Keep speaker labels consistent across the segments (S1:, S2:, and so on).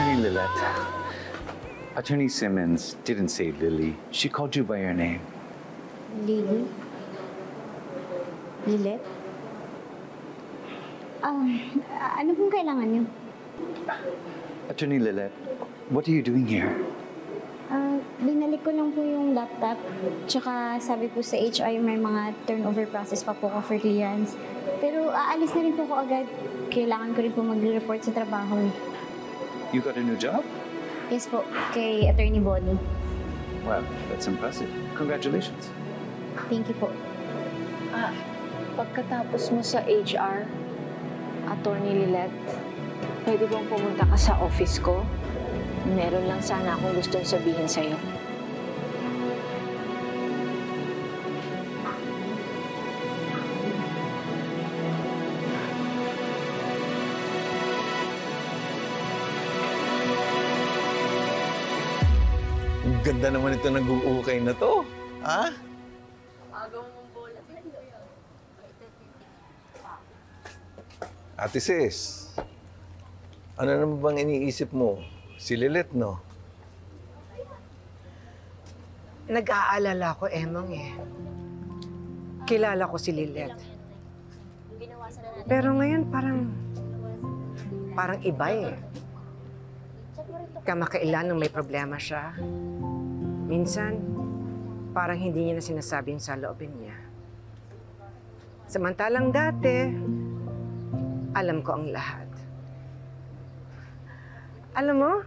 S1: Attorney Lilette, Attorney Simmons didn't say Lily. She called you by your name.
S2: Lily? Lilette? Ano pong kailangan niyo?
S1: Attorney Lilette, what are you doing here?
S2: Binalik ko lang po yung laptop. Tsaka sabi po sa HR may mga turnover process pa po ko for clearance. Pero aalis na rin po ako agad. Kailangan ko rin po mag-report sa trabaho.
S1: You got a new job?
S2: Yes po, kay Attorney Bonnie.
S1: Well, that's impressive. Congratulations.
S2: Thank you po.
S3: Pagkatapos mo sa HR, Attorney Lilette, pwede bang pumunta ka sa office ko? Meron lang sana akong gustong sabihin sa'yo.
S4: Ang ganda naman ito nag-uukay na to. Ha? Ate Sis, ano naman bang iniisip mo? Si Lilette, no?
S5: Nag-aalala ko, Emong, eh. Kilala ko si Lilette. Pero ngayon parang iba, eh. Kamakailan nung may problema siya. Minsan, parang hindi niya na sinasabi yung saloobin niya. Samantalang dati, alam ko ang lahat. Alam mo,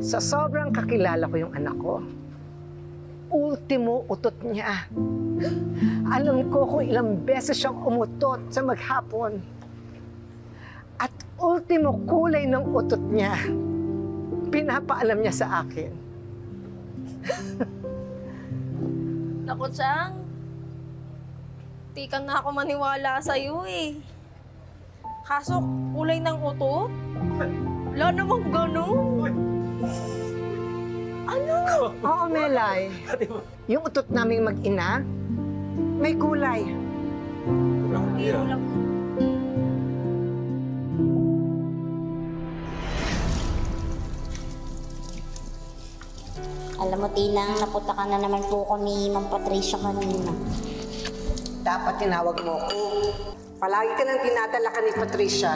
S5: sa sobrang kakilala ko yung anak ko, ultimo utot niya. Alam ko kung ilang beses siyang umutot sa maghapon. At ultimo kulay ng utot niya, pinapaalam niya sa akin.
S6: Naku, Chang. Di ka na ako maniwala sa'yo eh. Kaso, kulay ng utot? Wala namang ganun. Ano?
S5: Oo, Melay. Yung utot naming mag-ina, may kulay.
S6: Biro lang.
S2: Alam mo, Tinang, napunta ka na naman po ko ni Ma'am Patricia kanina.
S5: Dapat tinawag mo ko. Palagi ka nang dinadala ka ni Patricia.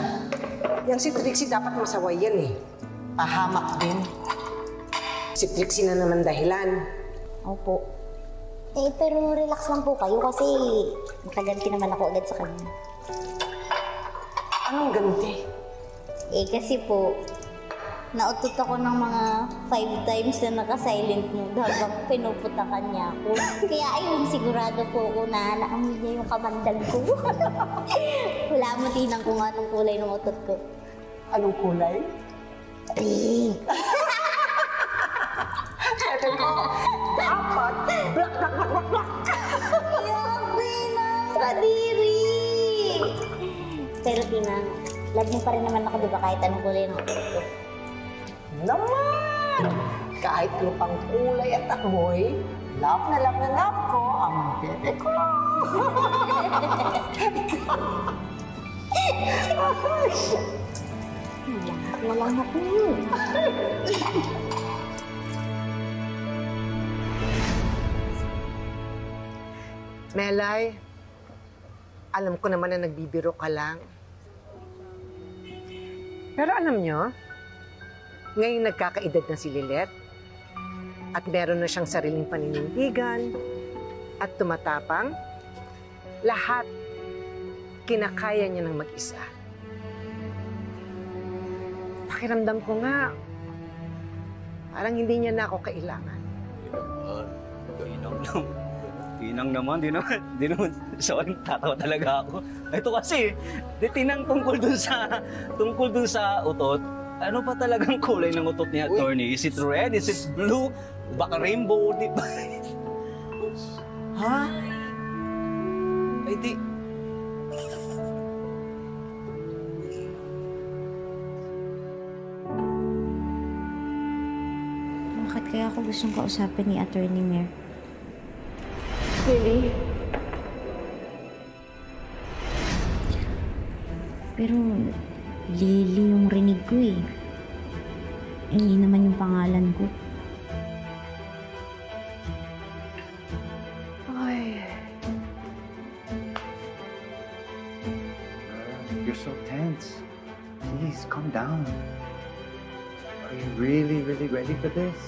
S5: Yang si Trixie dapat masaway yan eh. Pahamak din. Si Trixie na naman dahilan.
S2: Opo. Pero relax lang po kayo kasi makaganti naman ako agad sa kanya.
S5: Anong ganti?
S2: Kasi po, nautot ako ng mga 5 times na naka-silent mode habang pinuputakan niya ako. Kaya ayun, sigurado po ako na naamoy niya yung kamandal ko. Wala mo, Tinang, kung anong kulay ng utot ko.
S5: Anong kulay?
S2: Pink!
S5: Sabi ko, dapat, black, black, black, black, black.
S2: Yabi na! Kadiri! Pero, Tinang, love mo pa rin naman ako, di ba, kahit anong kulay ng utot ko?
S5: Naman! Kahit ano pang kulay at amoy, love na love ko ang bebe ko.
S2: Walang ako yun.
S5: Melay, alam ko naman na nagbibiro ka lang. Pero alam nyo, ngayong nagkakaedad na si Lilette at meron na siyang sariling paninindigan at tumatapang, lahat kinakaya niya ng mag-isa. Pakiramdam ko nga, parang hindi niya na ako kailangan.
S7: Tinang naman, di naman, sorry, tatawa talaga ako. Ito kasi, Tinang tungkol dun sa utot, ano pa talagang kulay ng utot ni Attorney? Is it red? Is it blue? Baka rainbow? Di ba? Ha? Ay di...
S2: Bakit kaya ako gustong kausapin ni Attorney Mer?
S3: Lily?
S2: Pero Lily yung rinig ko eh. Hindi naman yung pangalan ko.
S3: Ay,
S1: You're so tense. Please, calm down. Are you really, really ready for this?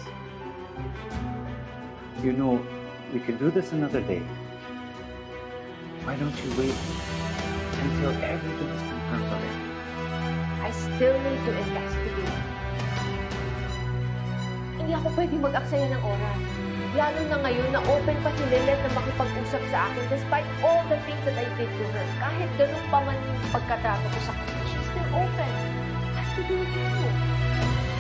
S1: You know, we can do this another day. Why don't you wait until everything is confirmed already?
S3: I still need to investigate. Hindi ako pwede mag-aksaya ng oras. Lalo na ngayon na open pa si Lilith na makipag-usap sa akin despite all the things that I did to her. Kahit ganun pa man yung pagkatrato ko sa kanya, she's still open. Has to do with you.